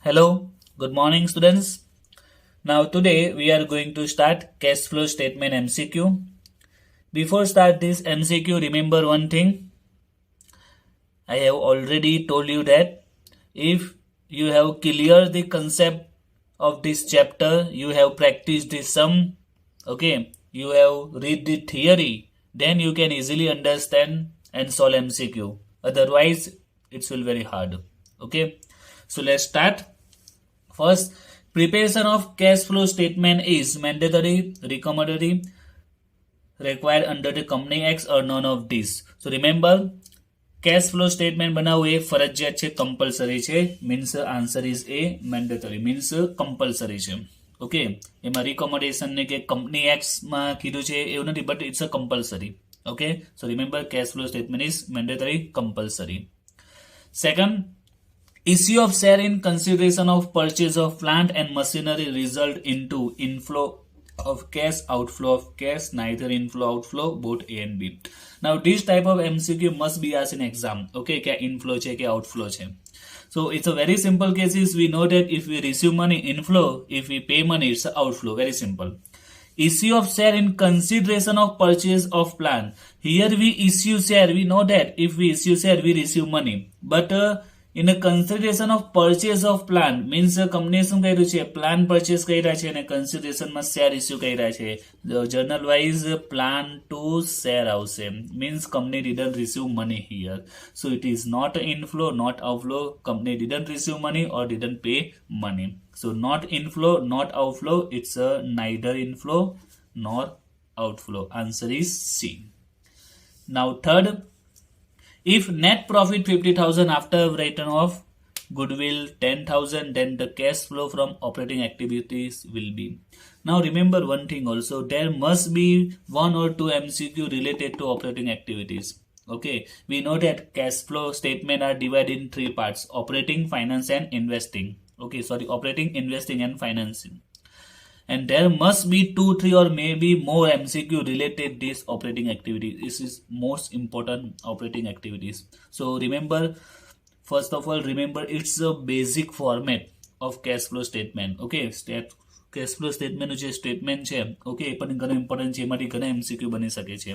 Hello, good morning students. Now today we are going to start cash flow statement MCQ. Before start this MCQ, remember one thing. I have already told you that if you have cleared the concept of this chapter, you have practiced the sum, okay, you have read the theory, then you can easily understand and solve MCQ. Otherwise, it will very hard. Okay, so let's start. First, preparation of cash flow statement is mandatory, recommendatory, required under the Company Acts or none of these. So remember, cash flow statement બનાવવું એ ફરજિયાત છે, compulsory છે. Means answer is A, mandatory. Means compulsory છે. Okay, એમાં recommendation ને કે Company Acts માં કીધું છે એવું નથી, but it's a compulsory. Okay, so remember cash flow statement is mandatory, compulsory. Second, issue of share in consideration of purchase of plant and machinery result into inflow of cash, outflow of cash, neither inflow outflow, both A and B. Now this type of MCQ must be asked in exam. Okay, क्या inflow છે કે outflow છે. So it's a very simple case is we know that if we receive money inflow, if we pay money it's a outflow. Very simple. Issue of share in consideration of purchase of plant. Here we issue share. We know that if we issue share we receive money. But in a consideration of purchase of plant means કંપનીએ શું કર્યું છે, plan purchase કર્યા છે અને કન્સિડરેશનમાં share issue કર્યા છે. Journal wise plan to share આવશે. Means company didn't receive money here. So it is not inflow, not outflow. Company didn't receive money or didn't pay money. So not inflow, not outflow. It's a neither inflow nor outflow. Answer is C. Now third, if net profit 50,000 after written off goodwill 10,000, then the cash flow from operating activities will be. Now remember one thing also, there must be one or two MCQ related to operating activities. Okay, we know that cash flow statement are divided in three parts: operating, finance and investing. Okay, sorry, operating, investing and financing. And there must be 2, 3 or maybe more MCQ related this operating activity. This is most important operating activities. So remember, first of all, remember it's a basic format of cash flow statement. Okay, cash flow statement જે statement છે, okay, એ પણ ઘણું important છે, એમાંથી ઘણા MCQ બની શકે છે.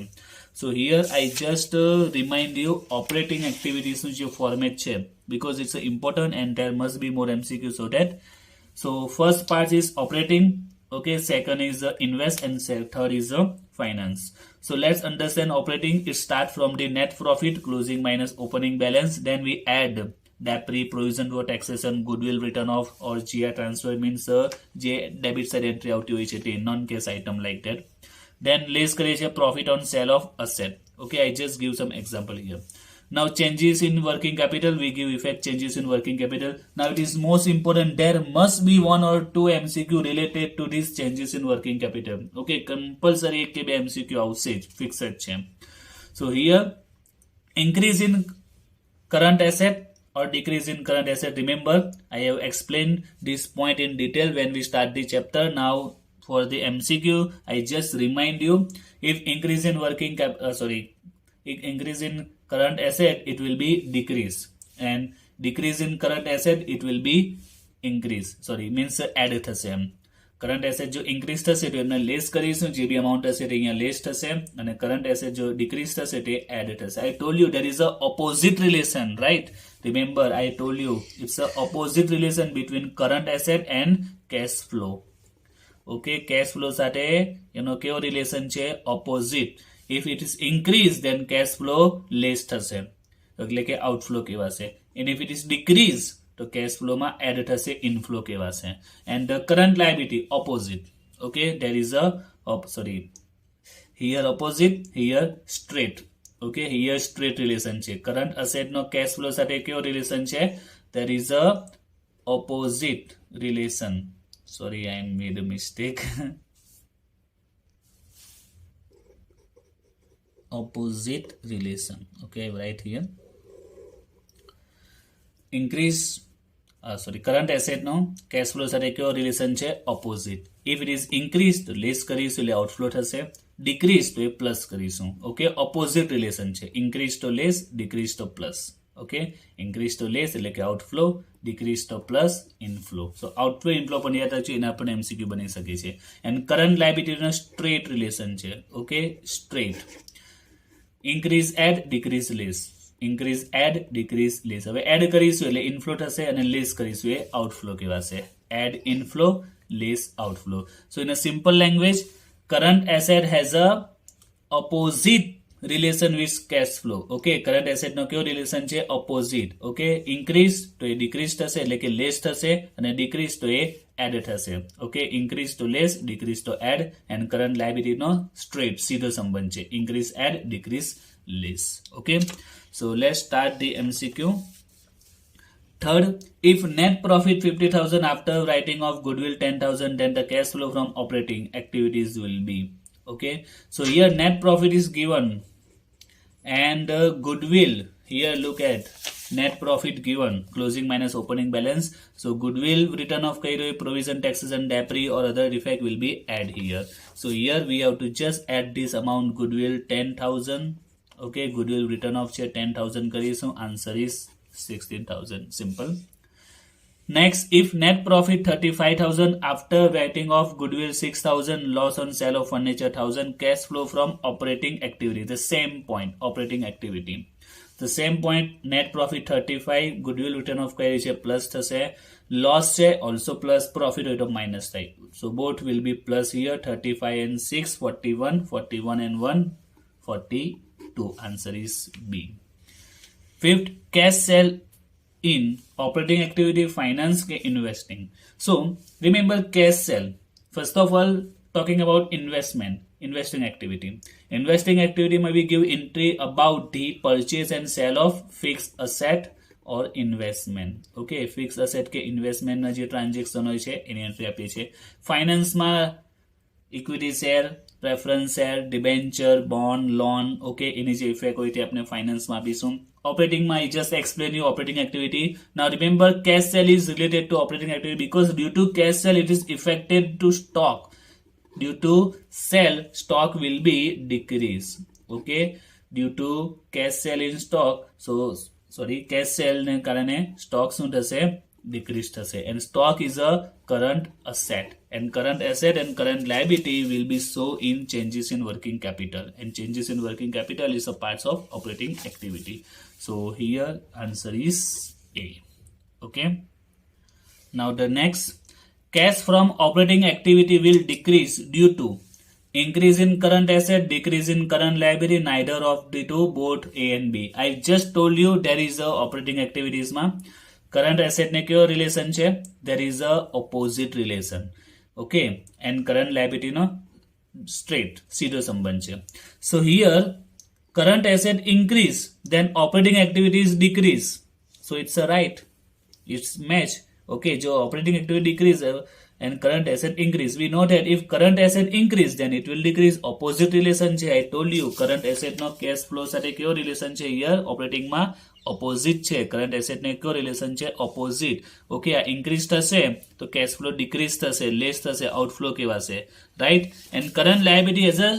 So here I just remind you operating activities નું જે format છે, because it's important and there must be more MCQ so that. So first part is operating. Okay, second is invest and third is finance. So let's understand operating. It starts from the net profit closing minus opening balance. Then we add DAPRI, provision for taxation, goodwill written off or GI transfer means J debit side entry out to non-cash item like that. Then less करे છે profit on sale of asset. Okay, I just give some example here. Now changes in working capital, we give effect changes in working capital. Now it is most important, there must be one or two MCQ related to these changes in working capital. Okay, compulsory એક કે બે MCQ આવશે જ, fixed છે. So here increase in current asset or decrease in current asset. Remember I have explained this point in detail when we start the chapter. Now for the MCQ I just remind you, if increase in increase in current asset it will be decrease and decrease in current asset it will be increase. Sorry, means add થશે. Current asset જો increase થશે તો એમને less કરીશું, જે બી amount હશે તે અહીંયા લેસ થશે, અને કરંટ એસેટ જો ડિક્રીઝ થશે તે એડ થશે. I told you there is a opposite relation, right? Remember I told you it's a opposite relation between current asset and cash flow. Okay, cash flow સાથે એનો કેવો relation છે? Opposite. If it is increased then cash flow less થશે, એટલે કે outflow કહેવાશે. And if it is decreased તો cash flow માં add થશે, inflow કહેવાશે. And the current liability opposite. Okay, there is a here opposite, here straight. Okay, here straight relation છે. Current asset નો cash flow સાથે કેવો relation છે? There is a opposite relation. Sorry, I made a mistake. Opposite relation. Okay, right here. Increase, current asset no cash flow સાથે કેવો relation છે? Opposite. If it is increased તો less કરીશું એટલે outflow થશે, decrease તો એ plus કરીશું. Okay, opposite relation છે, increase તો less, decrease તો plus. ઓકે, ઇન્ક્રીઝ તો લેસ એટલે કે આઉટફ્લો, ડિક્રીઝ તો plus inflow. So outflow inflow પણ યાદ રાખજો, એના પણ એમસીક્યુ બની શકે છે. એન્ડ કરંટ લાયબિલિટીનો સ્ટ્રેટ રિલેશન છે. Okay, straight. Increase add, decrease less, increase add, decrease less. હવે એડ કરીશું એટલે ઇનફ્લો થશે અને લેસ કરીશું એ આઉટફ્લો કહેવાશે. Add inflow, less outflow. So in a simple language, current asset has a opposite relation with cash flow. Okay, current asset નો કયો રિલેશન છે? ઓપોઝિટ. ઓકે, ઇન્ક્રીઝ તો એ ડિક્રીઝ થશે એટલે કે લેસ થશે, અને ડિક્રીઝ તો એ એડ થશે. ઓકે, ઇન્ક્રીઝ તો લેસ, ડિક્રીઝ તો એડ. એન્ડ કરંટ લાયબિલિટી નો સ્ટ્રેટ સીધો સંબંધ છે, increase add, decrease less. Okay, so let's start the MCQ. Third, if net profit 50,000 after writing off goodwill 10,000, then the cash flow from operating activities will be. Okay, so here net profit is given and goodwill, here look at net profit given, closing minus opening balance. So goodwill written off kairo, provision, taxes and debris or other defect will be add here. So here we have to just add this amount, goodwill 10,000. Okay, goodwill written off છે 10,000 કરીશું, answer is 16,000. Simple. Next, if net profit 35,000 after writing off goodwill 6,000, loss on sale of furniture 1,000, cash flow from operating activity. The same point, operating activity. The same point, net profit 35, goodwill written off કરી છે plus થશે, loss છે also plus, profit હોય તો minus થાય. So both will be plus here, 35 and 6, 41, 41 and 1, 42. Answer is B. Fifth, cash sale in operating activity, finance ke investing. So remember cash sale. First of all, talking about investment, investing activity. Investing activity may be give entry about the purchase and sale of fixed asset or investment. Okay, fixed asset ke investment na je transaction hoy છે એની entry આપી છે. Finance માં equity share, preference share, debenture, bond, loan, okay, એની જે effect હોય તે આપણે ફાઇનાન્સમાં આપીશું. Operating I just explain you operating activity. Now remember, cash sale is related to operating activity because due to cash sale it is affected to stock. Due to sale, stock will be decrease. Okay, due to cash sale in stock, so sorry, cash sale ne karane stock શું થશે? Decrease થશે. And stock is a current asset, and current asset and current liability will be so in changes in working capital, and changes in working capital is a part of operating activity. So here answer is A. Okay, now the next, cash from operating activity will decrease due to increase in current asset, decrease in current liability, neither of the two, both A and B. I just told you there is a operating activities માં current asset ને કયો relation છે? there is a opposite relation. Okay, and current liability no straight સીધો સંબંધ છે. So here current asset increase, then operating activities decrease. So it's a right, it's match. Okay, જો operating activity decrease and current asset increase, we know that if current asset increase then it will decrease. Opposite relation છે. I told you current asset no cash flow સાથે કયો relation છે? here operating માં opposite છે. current asset ને કયો relation છે? opposite. Okay, આ increase થશે તો cash flow decrease થશે, less થશે, outflow કહેવાશે, right? And current liability has a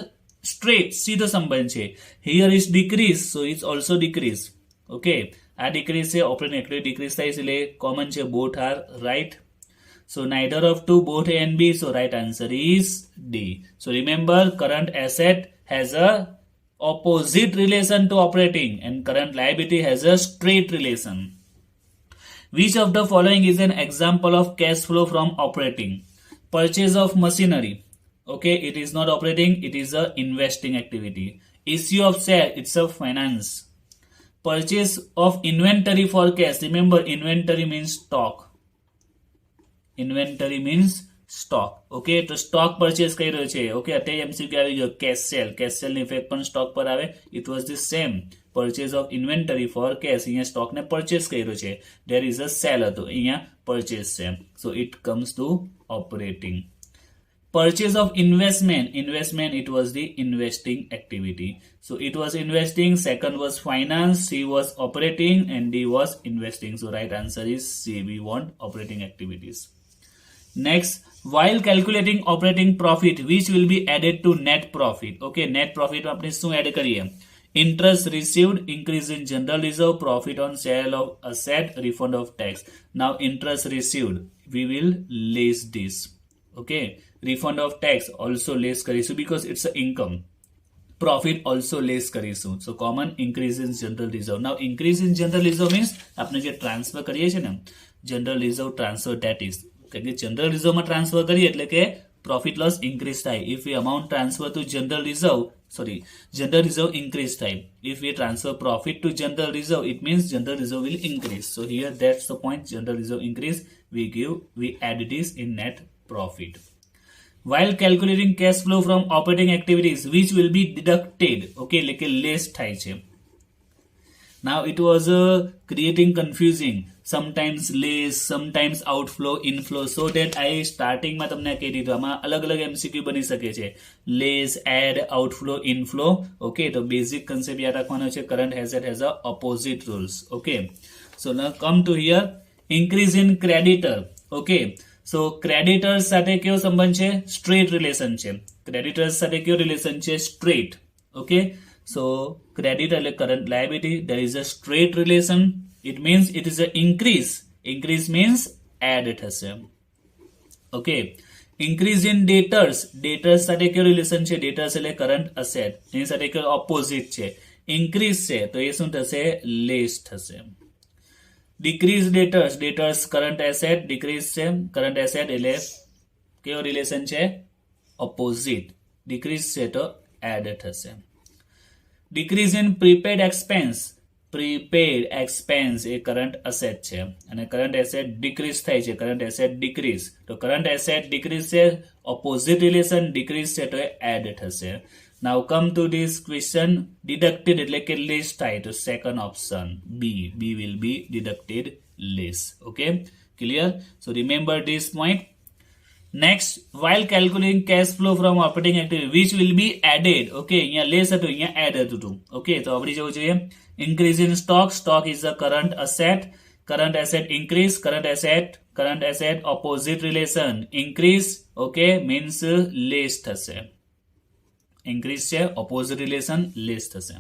straight સીધો સંબંધ છે. here is decrease, so it's also decrease. Okay, આ decrease છે, operating activity decrease થાય છે એટલે common છે, both are right. So neither of two, both A and B, so right answer is D. So remember, current asset has a opposite relation to operating and current liability has a straight relation. Which of the following is an example of cash flow from operating? Purchase of machinery. Okay, it is not operating, it is a investing activity. Issue of share, it's a finance. Purchase of inventory for cash. Remember, inventory means stock. Inventory means stock. Okay, તો stock purchase કર્યો છે. Okay, અત્યારે MCQ આવી ગયો cash sale. Cash sale ની effect પણ stock પર આવે. It was the same. Purchase of inventory for cash. અહીંયા stock ને purchase કર્યો છે. There is a sale હતો. અહીંયા purchase છે. So it comes to operating. Purchase of investment. Investment, it was the investing activity. So it was investing, second was finance, C was operating, and D was investing. So right answer is C. We want operating activities. Next, while calculating operating profit, which will be added to net profit? Okay, net profit આપણે શું add કરીએ? Interest received, increase in general reserve, profit on sale of asset, refund of tax. Now interest received, we will less this. Okay, refund of tax also less karisu because it's an income. Profit also less karisu. So common increase in general reserve. Now increase in general reserve means આપણે જે transfer કરીએ છીએ ને general reserve transfer, that is કે general reserve માં transfer કરીએ એટલે કે profit loss increase થાય. If we amount transfer to general reserve, general reserve increase થાય. If we transfer profit to general reserve, it means general reserve will increase. So here that's the point, general reserve increase, we add this in net profit. While calculating cash flow from operating activities, which will be deducted, okay, like a less થાય છે. Now it was creating confusing, sometimes less, sometimes outflow, inflow, so that I starting માં તમને કહી દીધું આમાં अलग-अलग MCQ બની શકે છે. less, add, outflow, inflow. Okay, તો basic concept યાદ રાખવાનો છે. Current asset has a opposite rules. Okay, so now come to here, increase in creditor. Okay, so creditors સાથે કયો સંબંધ છે? Straight relation છે. Creditors સાથે કયો relation છે? Straight. Okay, so creditor એટલે current liability, there is a straight relation. It means it is an increase. Increase means add થશે. Okay, increase in debtors. Debtors સાથે કયો relation છે? Debtors એટલે current asset, એની સાથે કયો opposite છે? Increase છે, તો એ શું થશે? Less થશે. Decrease debtors. Debtors current asset, decrease છે current asset એટલે કયો relation છે? Opposite. Decrease છે તો add થશે. Decrease in prepaid expense. Prepaid expense A current asset છે અને current asset decrease થાય છે, current asset decrease. તો current asset decrease છે, opposite relation, decrease છે તો add થશે. Now come to this question, deducted એટલે કે less થાય, તો second option B will be deducted less. Okay, clear? So remember this point. Next, while calculating cash flow from operating activity, which will be added. Okay, અહીંયા less હતું, અહીંયા add હતું. Okay, તો આવડી જવું જોઈએ. Increase in stock. Stock is the current asset. Current asset increase, current asset opposite relation. Increase, okay, means less થશે. Increase છે, opposite relation, less થશે.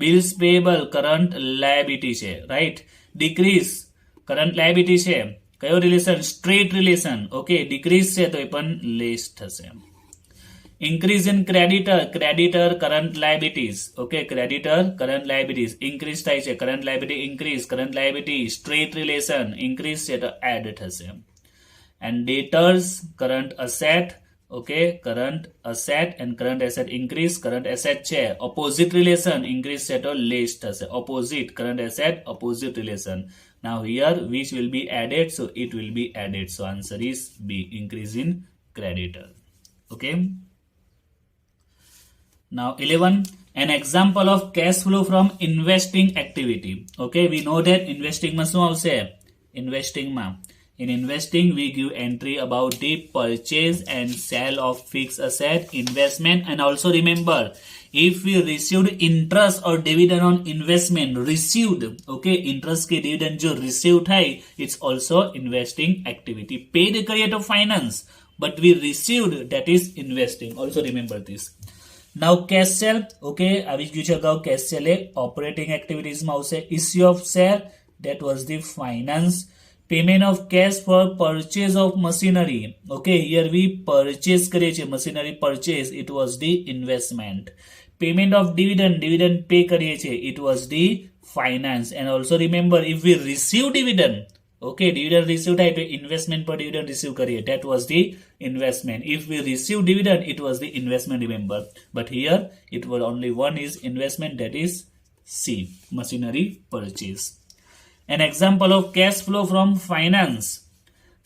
Bills payable, current liability છે, right? Decrease, current liability છે, કયો relation? Straight relation. Okay, decrease છે તો એ પણ less થશે. Increase in creditor current liabilities. Okay, creditor current liabilities increase થાય છે, current liability increase, current liability straight relation increase છે તો એડ થશે. And ડેટર્સ current asset. Okay, current asset end current asset increase, current asset છે, opposite relation increase છે તો less થશે. Opposite, current asset, opposite relation. Now here which will be added? So it will be added. So answer is B, increase in creditor. Okay. Now 11, an example of cash flow from investing activity. Okay, we know that investing માં શું આવશે? Investing માં, in investing we give entry about the purchase and sale of fixed asset, investment, and also remember, if we received interest or dividend on investment, received, okay, interest ke dividend jo received hai, it's also investing activity. Paid કરીએ તો finance, but we received, that is investing. Also remember this. Now cash sale, okay, આવી ગયું છે અગાઉ. cash sale એ operating activities માં આવશે. issue of share, that was the finance. Payment of cash for purchase of machinery. Okay, here we purchase કરીએ છીએ, machinery purchase, it was the investment. Payment of dividend pay કરીએ છીએ, it was the finance. And also remember, if we receive dividend, okay, dividend received થાય તો investment per dividend receive કરીએ, that was the investment. If we receive dividend, it was the investment, remember. But here it was only one is investment, that is C, machinery purchase. An example of cash flow from finance,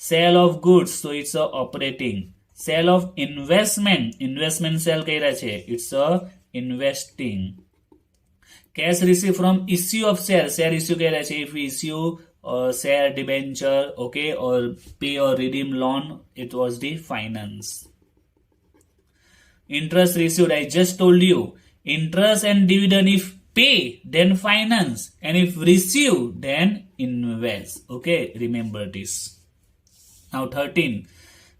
sale of goods, so it's a operating. Sale of investment sale કઈરા છે, it's a investing. Cash received from issue of share issue કઈરા છે, if we issue share debenture, okay, or pay or redeem loan, it was the finance. Interest received, I just told you, interest and dividend if pay, then finance, and if receive, then invest. Okay, remember this. Now 13,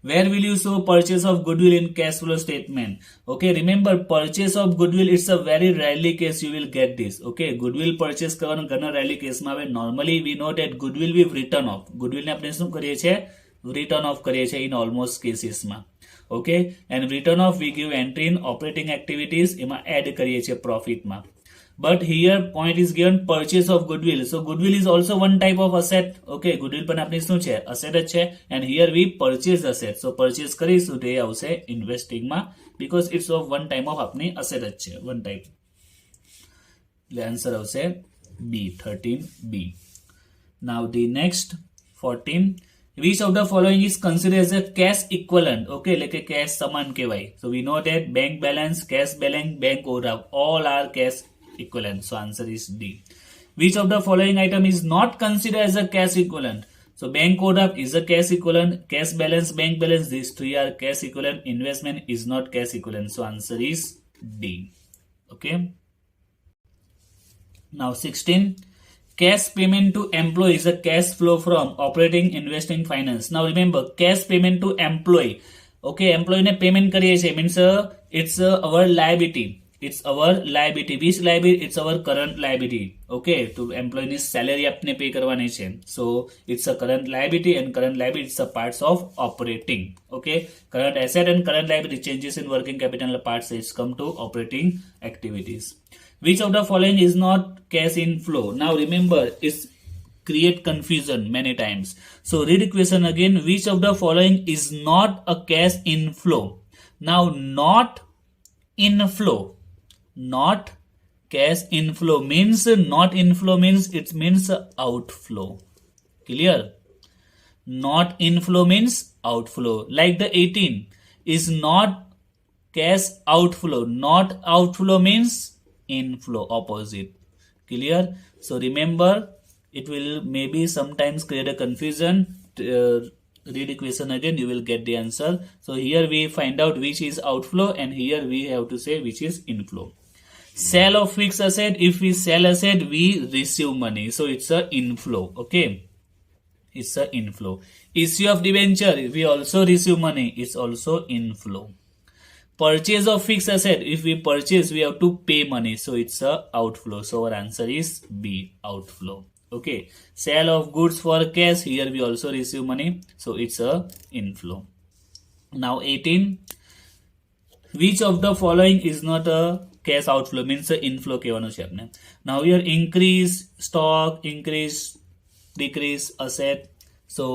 Where will you show purchase of goodwill in cash flow statement? Okay, remember purchase of goodwill, it's a very rarely case you will get this. Okay, goodwill purchase કરવાનું ઘણા rarely case માં આવે. Normally we know that goodwill we've written off. Goodwill ને આપણે શું કરીએ છીએ? Written off કરીએ છીએ in almost cases માં. Okay, and written off we give entry in operating activities, એમાં add કરીએ છીએ profit માં. But here point is given purchase of goodwill. So goodwill is also one type of asset. Okay, goodwill પણ આપણી શું છે? Asset જ છે. And here we purchase asset. So purchase કરીશું તો એ આવશે investing માં, because it's of one type of આપણી asset જ છે. One type. The answer આવશે B, 13B. Now the next 14. Which of the following is considered as a cash equivalent? Okay, એટલે કે cash સમાન કહેવાય. So we know that bank balance, cash balance, bank overdraft, all are cash equivalent. So answer is D. Which of the following item is not considered as a cash equivalent? So bank overdraft is a cash equivalent, cash balance, bank balance, these three are cash equivalent, investment is not cash equivalent. So answer is D. Okay. Now 16. Cash payment to employee is a cash flow from operating, investing, finance. Now remember, cash payment to employee. Okay, employee ne payment kariye છે means it's our liability. It's our liability. Which liability? It's our current liability. Okay, to employee ની salary આપને pay કરવાની છે. So it's a current liability, and current liability is a parts of operating. Okay, current asset and current liability changes in working capital parts is come to operating activities. Which of the following is not cash inflow? Now remember, it's create confusion many times. So read question again. Which of the following is not a cash inflow? Now not inflow. Not cash inflow means, not inflow means it means outflow. Clear? Not inflow means outflow. Like the 18 is not cash outflow. Not outflow means inflow, opposite. Clear? So remember, it will maybe sometimes create a confusion. Read the question again, you will get the answer. So here we find out which is outflow, and here we have to say which is inflow. Sale of fixed asset, if we sell asset we receive money, so it's a inflow. Okay, it's a inflow. Issue of debenture, we also receive money, it's also inflow. Purchase of fixed asset, if we purchase we have to pay money, so it's a outflow. So our answer is B, outflow. Okay, sale of goods for cash, here we also receive money, so it's a inflow. Now 18. Which of the following is not a cash outflow? Means a inflow કહેવાનું છે આપણે. Now here increase stock, increase, decrease asset. So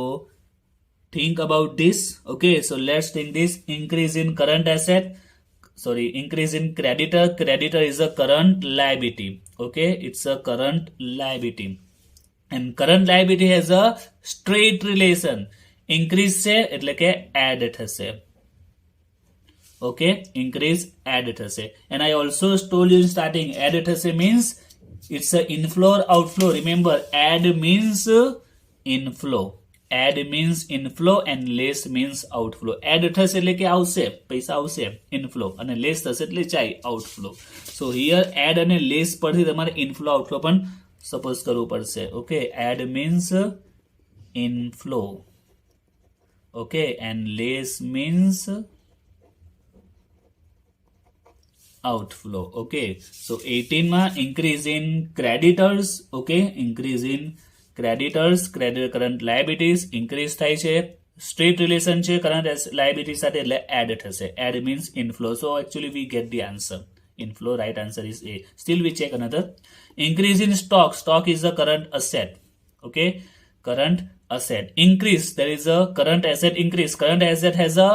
think about this. Okay, so let's think this. Increase in current asset, increase in creditor. Creditor is a current liability. Okay, it's a current liability, and current liability has a straight relation. Increase છે એટલે કે add થશે. Okay, increase add થશે. And I also told you in starting, add થશે means it's a inflow or outflow. Remember, add means inflow. Add means inflow and less means outflow. Add થશે એટલે કે આવશે, પૈસા આવશે, inflow, અને less થશે એટલે જાય, outflow. So here add અને less પરથી તમારે inflow outflow પણ suppose કરવું પડશે. Okay, add means inflow. Okay, and less means outflow. Okay, so 18 માં increase in creditors. Okay, increase in creditors, current liabilities increase થાય છે, straight relation છે current liability સાથે, એટલે add થશે. Add means inflow. So actually we get the answer, inflow. Right answer is A. Still we check another. Increase in stock. Stock is a current asset. Okay, current asset. Increase, there is a current asset increase. Current asset has a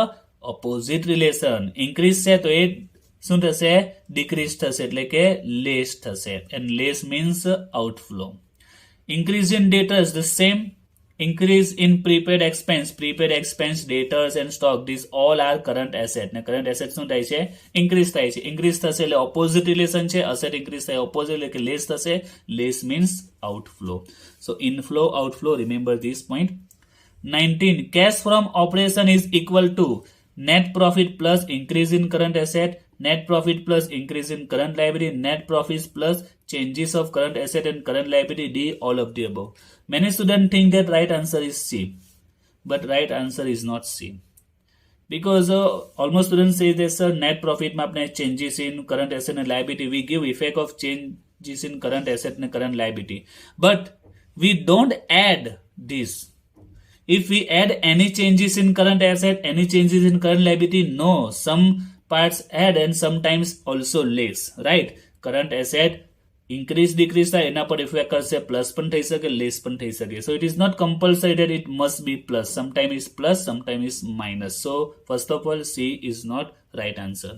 opposite relation. Increase છે તો એ શું થશે? Decrease થશે એટલે કે less થશે, and less means outflow. Increase in debtors, the same. Increase in prepaid expense, debtors and stock, these all are current asset. ને current asset શું થાય છે? Increase થાય છે. Increase થશે એટલે opposite relation છે. Asset increase થાય opposite એટલે કે less થશે. Less means outflow. So inflow, outflow, remember this point. 19. Cash from operation is equal to net profit plus increase in current asset, net profit plus increase in current liability, net profits plus changes of current asset and current liability, D, all of the above. Many students think that right answer is C, but right answer is not C. because almost students say this net profit માં આપણે changes in current asset and liability we give effect of changes in current asset and current liability, but we don't add this. If we add any changes in current asset, any changes in current liability, no, some parts add and sometimes also less, right? Current asset increase decrease થાય એના પર effect કરશે, plus પણ થઈ શકે, less પણ થઈ શકે. So it is not compulsory that it must be plus. Sometimes it's plus, sometimes it's minus. So first of all, C is not right answer.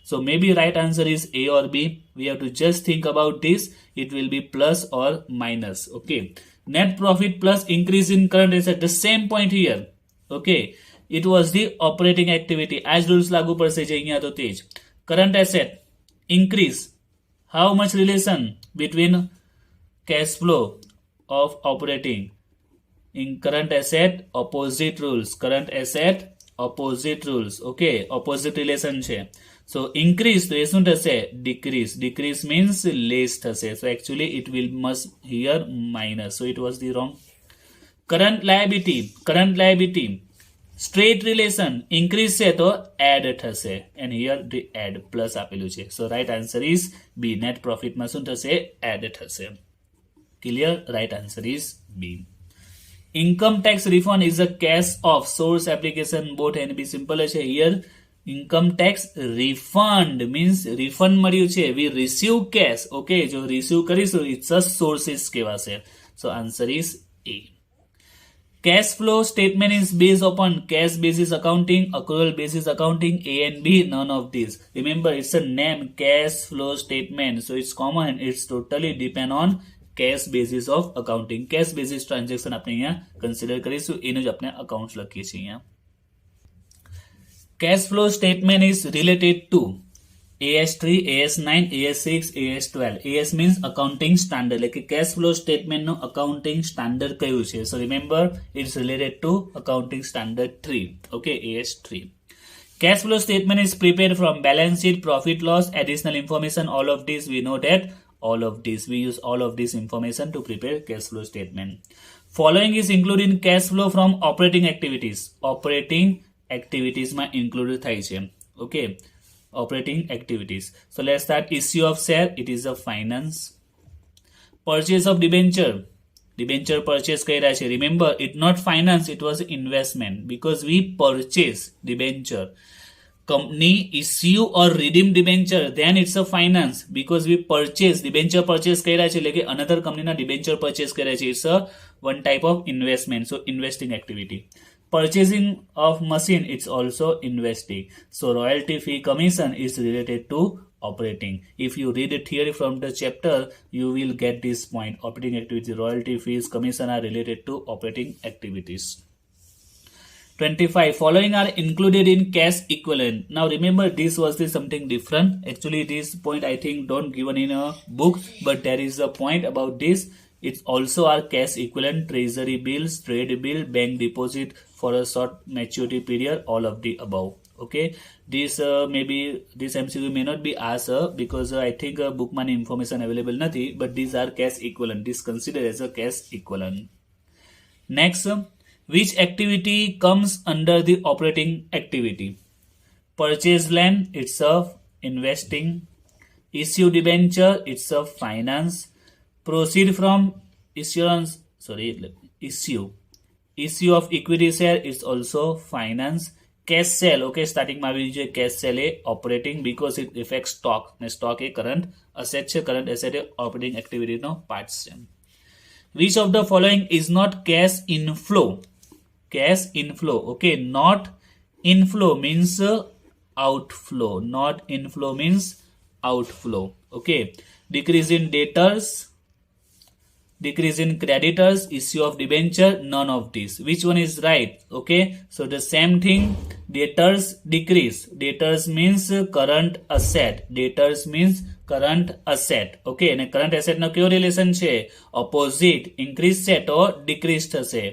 So maybe right answer is A or B. We have to just think about this. It will be plus or minus. Okay. Net profit plus increase in current asset. The same point here. Okay. It was the operating activity. As rules लागू પડશે જે અહીંયા તો તે જ. Current asset increase. How much relation between cash flow of operating? In current asset, opposite rules. Current asset, opposite rules. Okay, opposite relation છે. So increase તો એ શું થશે? Decrease. Decrease means less થશે. So actually it will must here minus. So it was the wrong. Current liability. Current liability. Straight relation. Increase છે તો add થશે. And here the add plus આપેલું છે. So right answer is B. Net profit માં શું થશે? Add થશે. Clear? Right answer is B. Income tax refund is a cash of source application both and be simple છે. Here income tax refund means refund મળ્યું છે. We receive cash. Okay, જો receive કરીશું it's a sources કહેવાશે. So answer is A. Cash flow statement is based upon cash basis accounting, accrual basis accounting, A and B, none of these. Remember, it's a name, cash flow statement. So it's common, it's totally depend on cash basis of accounting. Cash basis transaction આપણે અહીંયા consider કરીશું, એનું જ આપણે accounts લખીએ છીએ અહીંયા. Cash flow statement is related to AS3, AS9, AS6, AS12. AS means accounting standard. Like a cash flow statement no accounting standard કયું છે? So remember, it's related to accounting standard 3. Okay, AS3. Cash flow statement is prepared from balance sheet, profit loss, additional information. All of this we know that all of this we use all of this information to prepare cash flow statement. Following is included in cash flow from operating activities. Operating activities માં included થાય છે. Okay. Operating activities. So let's start. Issue of share, it is a finance. Purchase of debenture. Debenture purchase કર્યા છે. Remember, it not finance, it was investment because we purchase debenture. Company issue or redeem debenture, then it's a finance because we purchase debenture purchase કર્યા છે એટલે કે another company ના debenture purchase કર્યા છે. It's a one type of investment. So investing activity. Purchasing of machine, it's also investing. So royalty fee commission is related to operating. If you read the theory from the chapter, you will get this point. Operating activity, royalty fees, commission are related to operating activities. 25. Following are included in cash equivalent. Now remember, this was something different. Actually, this point I think don't given in a book, but there is a point about this. It's also our cash equivalent, treasury bills, trade bill, bank deposit for a short maturity period, all of the above. Okay, this maybe this MCQ may not be asked because I think book money information available નથી, but these are cash equivalent. This considered as a cash equivalent. Next, which activity comes under the operating activity? Purchase land, it's a investing. Issue debenture, it's a finance. Proceed from issue of equity share is also finance. Cash sale, okay, starting માં આવી છે cash sale A operating because it affects stock ને stock એ current asset છે. Current asset એ operating activity નો part છે. Which of the following is not cash inflow? Cash inflow, okay, not inflow means outflow. Not inflow means outflow. Okay, decrease in debtors, decrease in creditors, issue of debenture, none of these. Which one is right? Okay, so the same thing, debtors decrease. Debtors means current asset. Debtors means current asset. Okay, and current asset નો કયો relation છે? Opposite. Increase છે તો decrease થશે.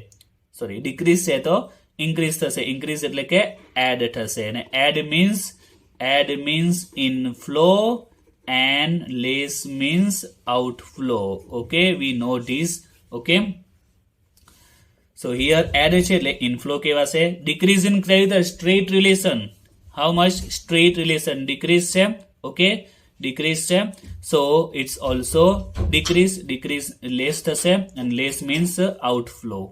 Sorry, decrease છે તો increase થશે. Increase એટલે કે add થશે. અને add means inflow and less means outflow. Okay, we know this. Okay, so here add છે એટલે ઇનફ્લો કહેવાશે. Decrease in creditor straight relation, how much straight relation decrease છે, ઓકે ડિક્રીઝ છે. So it's also decrease less થશે and less means outflow.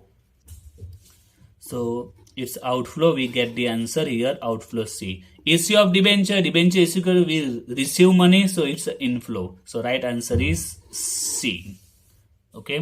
So it's outflow, we get the answer here, outflow C. Issue of debenture issue we receive money, so it's inflow. So right answer is C. Okay.